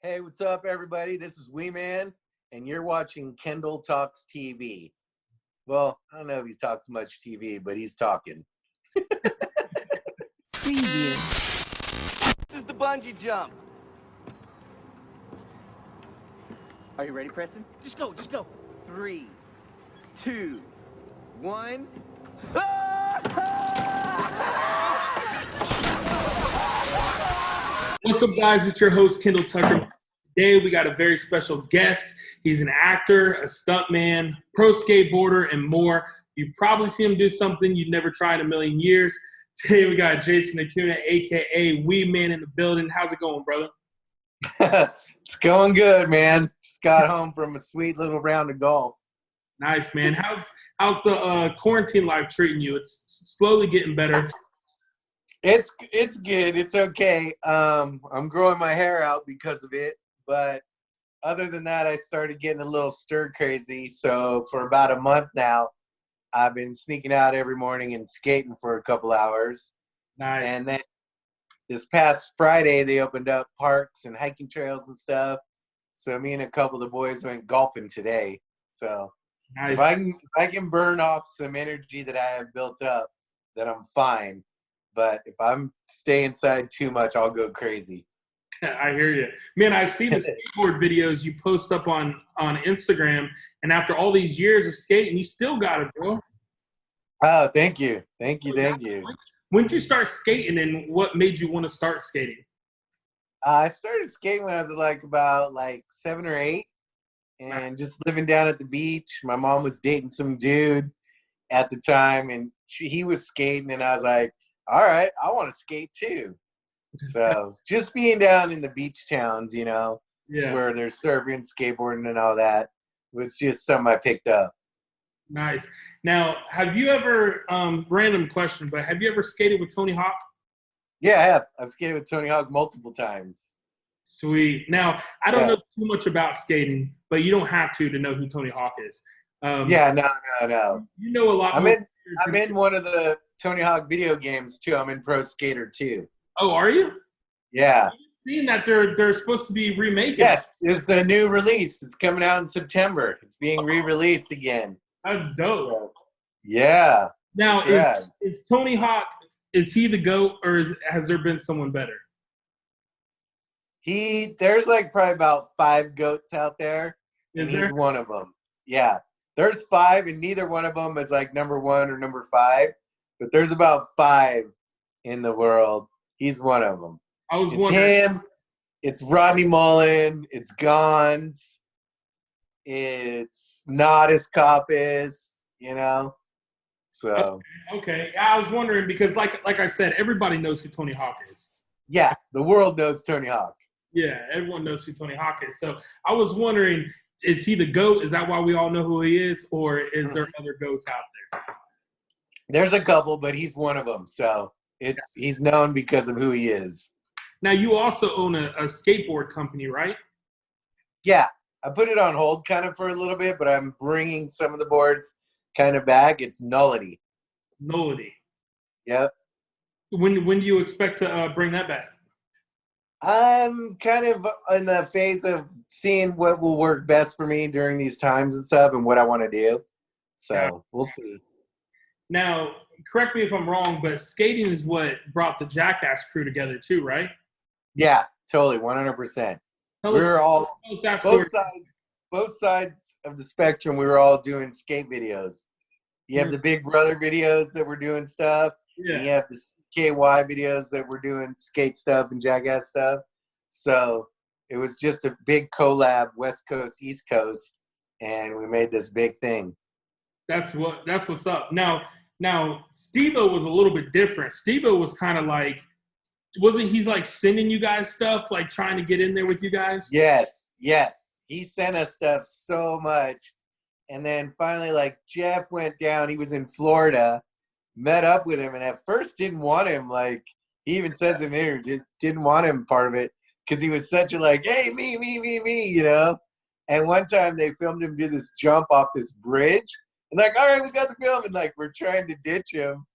Hey, what's up, everybody? This is WeeMan, and you're watching Kendall Talks TV. Well, I don't know if he talks much TV, but he's talking. Preview. This is the bungee jump. Are you ready, Preston? Just go, just go. 3, 2, 1. What's up, guys? It's your host, Kendall Tucker. Today, we got a very special guest. He's an actor, a stuntman, pro skateboarder, and more. You've probably seen him do something you've never tried in a million years. Today, we got Jason Acuna, a.k.a. WeeMan, in the building. How's it going, brother? It's going good, man. Just got home from a sweet little round of golf. Nice, man. How's the quarantine life treating you? It's slowly getting better. It's good. It's okay. I'm growing my hair out because of it, but other than that, I started getting a little stir crazy. So for about a month now, I've been sneaking out every morning and skating for a couple hours. Nice. And then this past Friday, they opened up parks and hiking trails and stuff. So me and a couple of the boys went golfing today. So Nice. if I can burn off some energy that I have built up, then I'm fine. But if I'm stay inside too much, I'll go crazy. I hear you. Man, I see the skateboard videos you post up on Instagram, and after all these years of skating, you still got it, bro. Oh, thank you. Thank you. When did you start skating, and what made you want to start skating? I started skating when I was about 7 or 8, and just living down at the beach. My mom was dating some dude at the time, and he was skating, and I was like, all right, I want to skate too. So just being down in the beach towns, where there's surfing, skateboarding, and all that, was just something I picked up. Nice. Now, have you ever, random question, but have you ever skated with Tony Hawk? Yeah, I have. I've skated with Tony Hawk multiple times. Sweet. Now, I don't know too much about skating, but you don't have to know who Tony Hawk is. No. You know a lot I'm in one of the Tony Hawk video games, too. I'm in Pro Skater 2. Oh, are you? Yeah. I've seen that they're supposed to be remaking. Yeah, it's the new release. It's coming out in September. It's being re-released again. That's dope. So, yeah. Now, is Tony Hawk, is he the GOAT, or has there been someone better? There's probably about 5 GOATs out there, and he's one of them. Yeah. There's 5, and neither one of them is number 1 or number 5, but there's about 5 in the world. He's one of them. It's wondering. Him. It's Rodney Mullen. It's Gons. It's Nodis Coppice, So. Okay. I was wondering because, like I said, everybody knows who Tony Hawk is. Yeah, the world knows Tony Hawk. Yeah, everyone knows who Tony Hawk is. So I was wondering, is he the GOAT? Is that why we all know who he is? Or is there other GOATs out there? There's a couple, but he's one of them. So he's known because of who he is. Now, you also own a skateboard company, right? Yeah. I put it on hold kind of for a little bit, but I'm bringing some of the boards kind of back. It's Nullity. Nullity. Yep. When do you expect to bring that back? I'm kind of in the phase of seeing what will work best for me during these times and stuff and what I want to do. So we'll see. Now, correct me if I'm wrong, but skating is what brought the Jackass crew together too, right? Yeah, totally, 100%. We were all both sides of the spectrum. We were all doing skate videos. You have the Big Brother videos that were doing stuff. Yeah. And you have the KY videos that were doing skate stuff and Jackass stuff. So it was just a big collab, West Coast, East Coast, and we made this big thing. That's what's up. Now Steve-O was a little bit different. Steve-O was kind of wasn't he sending you guys stuff, trying to get in there with you guys? Yes. He sent us stuff so much. And then finally, Jeff went down. He was in Florida, met up with him, and at first didn't want him. He even says in there, just didn't want him part of it because he was such a hey, me, And one time they filmed him do this jump off this bridge. And all right, we got the film. And we're trying to ditch him.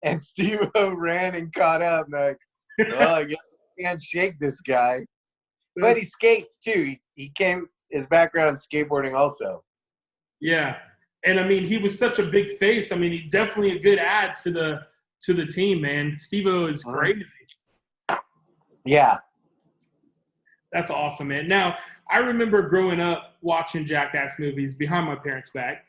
And Steve-O ran and caught up. And I guess we can't shake this guy. But he skates too. He came his background skateboarding also. Yeah, and I mean, he was such a big face. I mean, he definitely a good add to the team, man. Steve-O is crazy. Yeah. That's awesome, man. Now, I remember growing up watching Jackass movies behind my parents' back,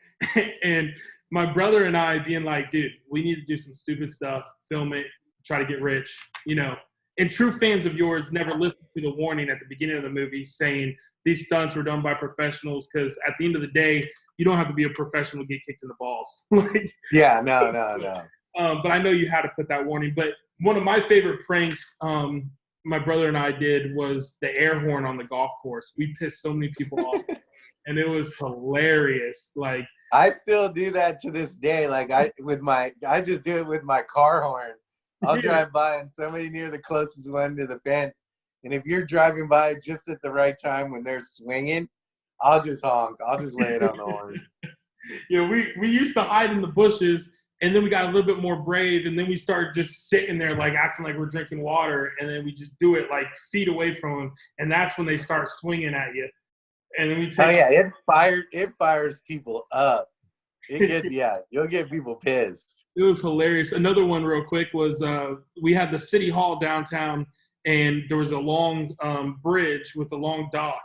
and my brother and I being like, dude, we need to do some stupid stuff, film it, try to get rich, you know. And true fans of yours never listened to the warning at the beginning of the movie saying these stunts were done by professionals, because at the end of the day, you don't have to be a professional to get kicked in the balls. Yeah, no. But I know you had to put that warning. But one of my favorite pranks my brother and I did was the air horn on the golf course. We pissed so many people off, and it was hilarious. Like, I still do that to this day. Like I just do it with my car horn. I'll drive by and somebody near the closest one to the fence, and if you're driving by just at the right time when they're swinging, I'll just honk. I'll just lay it on the horn. Yeah, we used to hide in the bushes, and then we got a little bit more brave, and then we started just sitting there like acting like we're drinking water, and then we just do it like feet away from them, and that's when they start swinging at you. And then we take. Oh yeah, it fires people up. It gets you'll get people pissed. It was hilarious. Another one real quick was we had the city hall downtown, and there was a long bridge with a long dock,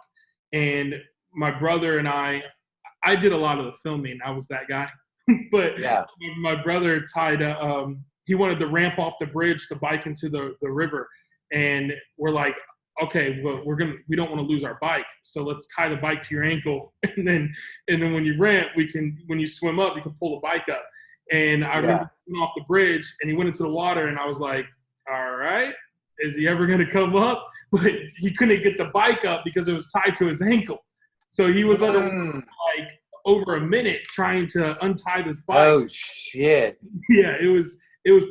and my brother and I did a lot of the filming. I was that guy. But yeah, my brother tied he wanted to ramp off the bridge to bike into the river, and we're like, okay, well, we don't want to lose our bike, so let's tie the bike to your ankle, and then when you ramp, when you swim up, you can pull the bike up. And I remember coming off the bridge, and he went into the water, and I was like, all right, is he ever going to come up? But he couldn't get the bike up because it was tied to his ankle, so he was under like over a minute trying to untie this bike. Oh shit! Yeah, it was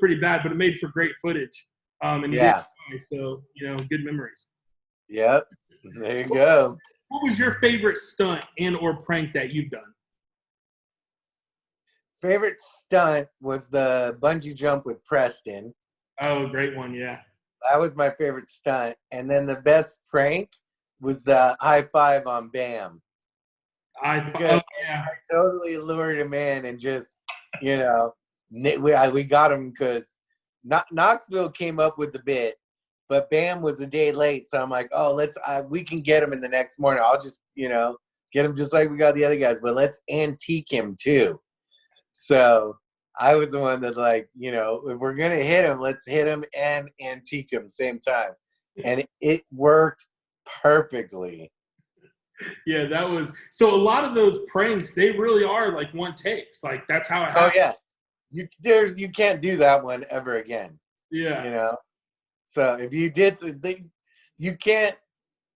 pretty bad, but it made for great footage. And he did try, so good memories. Yep, there you go. What was your favorite stunt and or prank that you've done? Favorite stunt was the bungee jump with Preston. Oh, great one, yeah. That was my favorite stunt, and then the best prank was the high five on Bam. I totally lured him in and just, we got him because Knoxville came up with the bit, but Bam was a day late. So I'm like, oh, we can get him in the next morning. I'll just, get him just like we got the other guys, but let's antique him too. So I was the one that if we're going to hit him, let's hit him and antique him same time. And it worked perfectly. Yeah, that was so. A lot of those pranks, they really are like one takes. Like that's how it happens. Oh yeah, you can't do that one ever again. Yeah, So if you did something, you can't.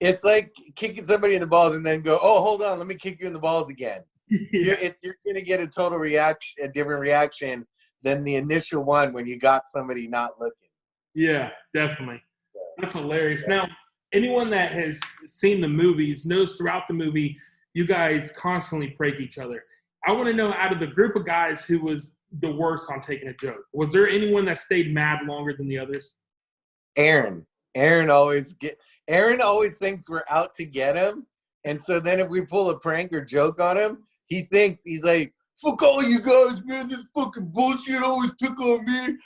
It's like kicking somebody in the balls and then go, oh, hold on, let me kick you in the balls again. You're gonna get a total reaction, a different reaction than the initial one when you got somebody not looking. Yeah, definitely. That's hilarious. Now, anyone that has seen the movies knows throughout the movie, you guys constantly prank each other. I want to know, out of the group of guys, who was the worst on taking a joke? Was there anyone that stayed mad longer than the others? Aaron. Aaron always thinks we're out to get him. And so then if we pull a prank or joke on him, he's like, fuck all you guys, man. This fucking bullshit always pick on me.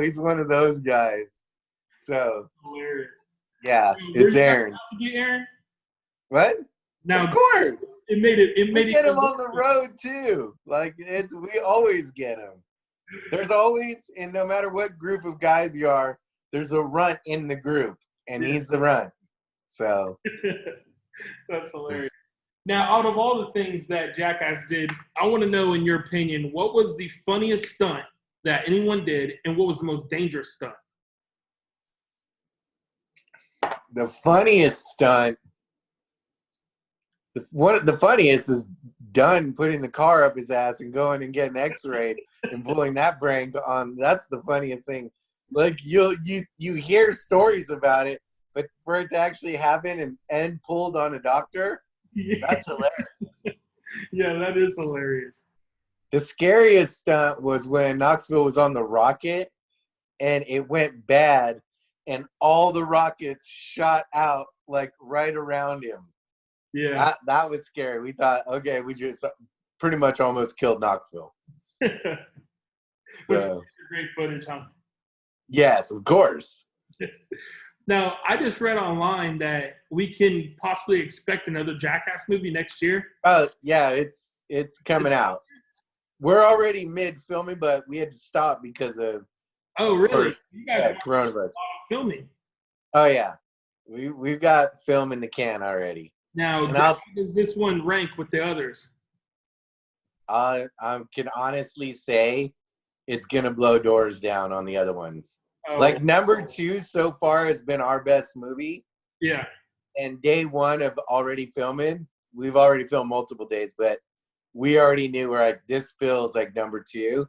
He's one of those guys. So hilarious. Yeah, it's Aaron. To get Aaron? What? Now, of course, it made it. We get him on the road too. We always get him. There's always, and no matter what group of guys you are, there's a runt in the group, and he's the runt. So that's hilarious. Now, out of all the things that Jackass did, I want to know, in your opinion, what was the funniest stunt that anyone did, and what was the most dangerous stunt? The funniest stunt, the funniest is Dunn putting the car up his ass and going and getting x-rayed and pulling that prank on. That's the funniest thing. Like you hear stories about it, but for it to actually happen and pulled on a doctor, that's hilarious. Yeah, that is hilarious. The scariest stunt was when Knoxville was on the rocket and it went bad. and all the rockets shot out like right around him. Yeah. That was scary. We thought, okay, we just pretty much almost killed Knoxville. Which So, is great footage, huh? yes, of course. Now, I just read online that we can possibly expect another Jackass movie next year. Oh yeah, it's coming out. We're already mid filming, but we had to stop because of Really? course, You guys are coronavirus. filming. Oh yeah, we've got film in the can already. Now, And how does this one rank with the others? I can honestly say it's gonna blow doors down on the other ones. Oh, Like number 2 so far has been our best movie, yeah. and day 1 of already filming, we've already filmed multiple days, but we already knew we're like, this feels like number 2,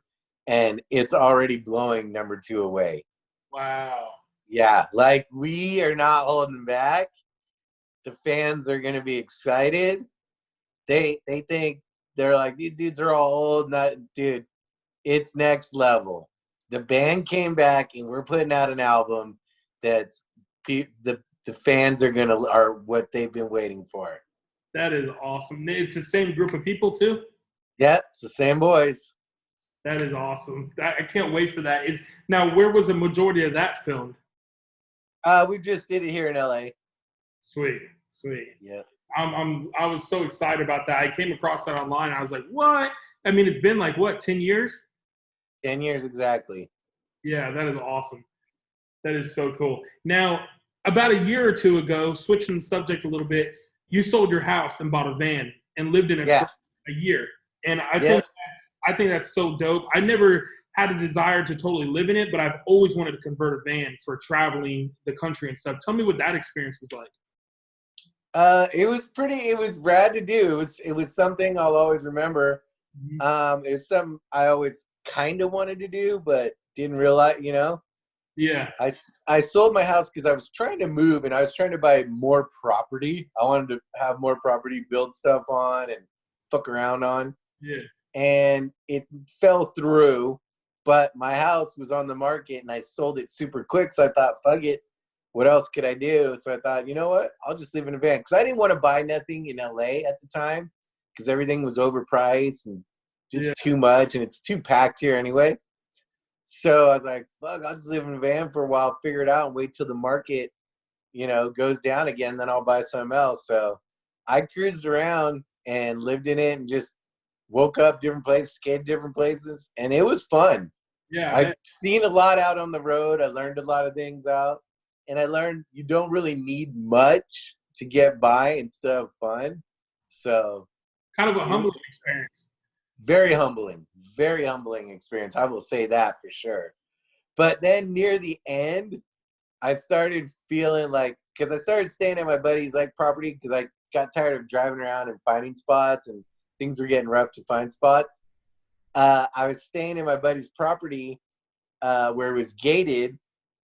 and it's already blowing number 2 away. Wow. Yeah, like we are not holding back. The fans are gonna be excited. They think they're like, these dudes are all old. Not, dude, it's next level. The band came back, and we're putting out an album that's the fans are what they've been waiting for. That is awesome. It's the same group of people too? Yeah, it's the same boys. That is awesome. I can't wait for that. Now, where was the majority of that filmed? We just did it here in LA. Sweet. Yeah. I was so excited about that. I came across that online. I was like, what? I mean, it's been like, what, 10 years? 10 years exactly. Yeah, that is awesome. That is so cool. Now, about a year or two ago, switching the subject a little bit, you sold your house and bought a van and lived in it for a year. And I think that's so dope. I never had a desire to totally live in it, but I've always wanted to convert a van for traveling the country and stuff. Tell me what that experience was like. It was rad to do. It was something I'll always remember. It was something I always kind of wanted to do, but didn't realize, Yeah. I sold my house because I was trying to move, and I was trying to buy more property. I wanted to have more property, build stuff on, and fuck around on. Yeah. And it fell through, but my house was on the market, and I sold it super quick, so I thought, fuck it. What else could I do? So I thought, you know what? I'll just live in a van. Because I didn't want to buy nothing in LA at the time because everything was overpriced and just too much, and it's too packed here anyway. So I was like, fuck, I'll just live in a van for a while, figure it out, and wait till the market, goes down again, then I'll buy something else. So I cruised around and lived in it and just woke up different places, skated different places, and it was fun. Yeah. I've seen a lot out on the road. I learned a lot of things out. And I learned you don't really need much to get by and still have fun. So kind of a humbling experience. Very humbling experience. I will say that for sure. But then near the end, I started feeling like, because I started staying at my buddy's property because I got tired of driving around and finding spots, and things were getting rough to find spots. I was staying in my buddy's property where it was gated.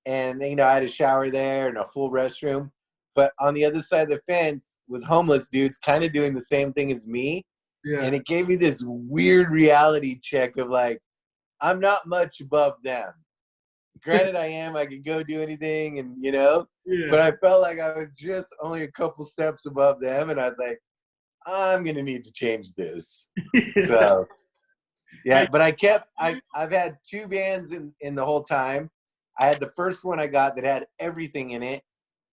And, I had a shower there and a full restroom. But on the other side of the fence was homeless dudes kind of doing the same thing as me. Yeah. And it gave me this weird reality check of I'm not much above them. Granted, I could go do anything and, but I felt like I was just only a couple steps above them. And I was like, I'm going to need to change this. So, yeah, but I've had 2 vans in the whole time. I had the first one I got that had everything in it,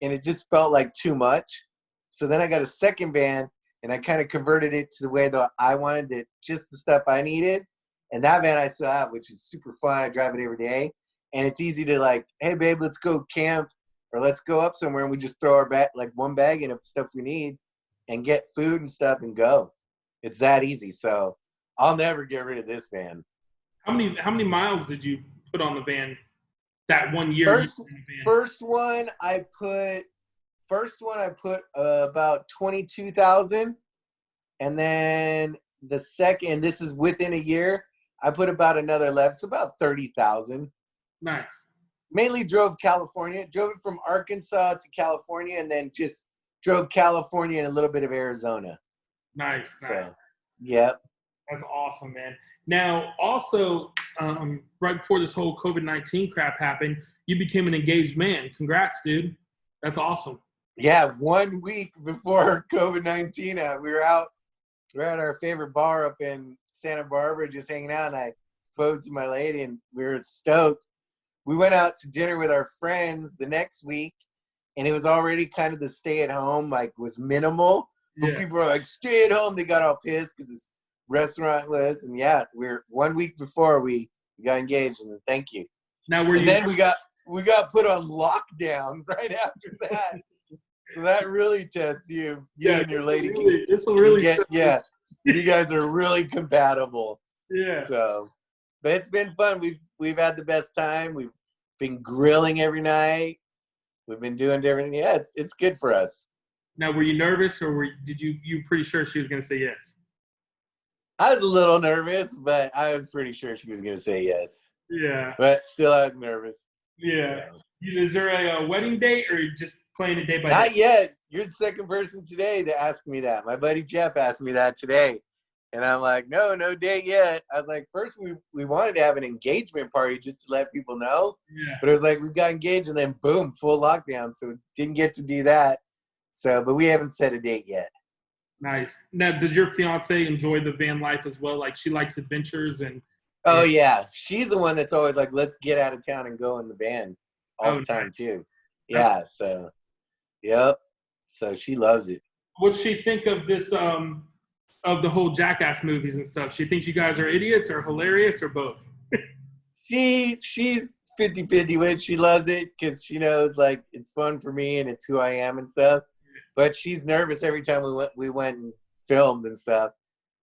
and it just felt like too much. So then I got a second van, and I kind of converted it to the way that I wanted it, just the stuff I needed. And that van I still have, which is super fun. I drive it every day, and it's easy to hey, babe, let's go camp, or let's go up somewhere, and we just throw our bag, one bag in of stuff we need, and get food and stuff and go. It's that easy. So I'll never get rid of this van. How many miles did you put on the van? That 1 year. First one I put about 22,000, and then the second, this is within a year, I put about another 11, so about 30,000. Nice. Mainly drove it from Arkansas to California, and then just drove California and a little bit of Arizona. Nice. So, yep. That's awesome, man. Now, also, right before this whole COVID-19 crap happened, you became an engaged man. Congrats, dude. That's awesome. Yeah, 1 week before COVID-19, we were out. We're at our favorite bar up in Santa Barbara, just hanging out, and I proposed to my lady, and we were stoked. We went out to dinner with our friends the next week, and it was already kind of the stay-at-home, like, was minimal. But people were like, stay at home. They got all pissed because this restaurant was, and yeah, we're 1 week before we got engaged, and thank you. Now, then we got put on lockdown right after that. So that really tests you and your lady. This will really you guys are really compatible. Yeah. So, but it's been fun. We've had the best time. We've been grilling every night. We've been doing different. Yeah, it's good for us. Now, were you nervous, or you pretty sure she was going to say yes? I was a little nervous, but I was pretty sure she was going to say yes. Yeah. But still, I was nervous. Yeah. So. Is there a wedding date, or just playing it day by day? Not yet. You're the second person today to ask me that. My buddy Jeff asked me that today. And I'm like, no date yet. I was like, first we wanted to have an engagement party just to let people know. Yeah. But it was like, we got engaged and then boom, full lockdown. So we didn't get to do that. So, but we haven't set a date yet. Nice. Now, does your fiance enjoy the van life as well? Like, she likes adventures and. Oh yeah, she's the one that's always like, let's get out of town and go in the van all the time too. Yeah. So, yep. So she loves it. What's she think of this? Of the whole Jackass movies and stuff? She thinks you guys are idiots or hilarious or both? She's 50-50 with it. She loves it because she knows like it's fun for me and it's who I am and stuff. But she's nervous every time we went and filmed and stuff.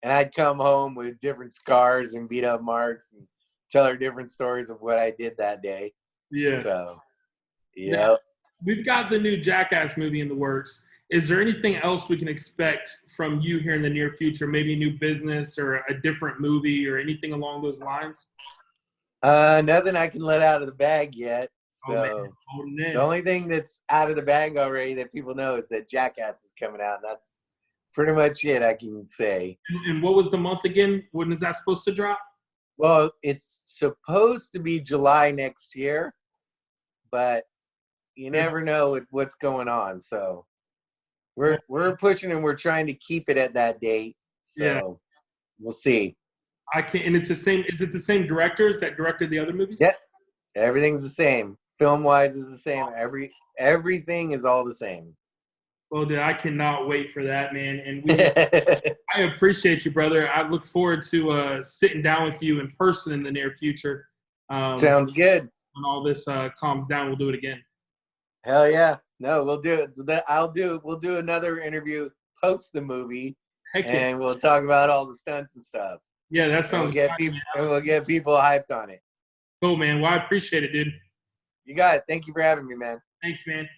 And I'd come home with different scars and beat up marks and tell her different stories of what I did that day. Yeah. So, yeah. Now, we've got the new Jackass movie in the works. Is there anything else we can expect from you here in the near future? Maybe a new business or a different movie or anything along those lines? Nothing I can let out of the bag yet. So the only thing that's out of the bag already that people know is that Jackass is coming out. And that's pretty much it I can say. And what was the month again? When is that supposed to drop? Well, it's supposed to be July next year, but you never know what's going on. So we're pushing and we're trying to keep it at that date. So we'll see. And it's the same. Is it the same directors that directed the other movies? Yep. Everything's the same. Film wise is the same. Everything is all the same. Well, dude, I cannot wait for that, man. And I appreciate you, brother. I look forward to sitting down with you in person in the near future. Sounds good. When all this calms down, we'll do it again. Hell yeah. No, we'll do it. We'll do another interview post the movie. And we'll talk about all the stunts and stuff. Yeah, that sounds good. We'll get people hyped on it. Cool, man. Well, I appreciate it, dude. You got it. Thank you for having me, man. Thanks, man.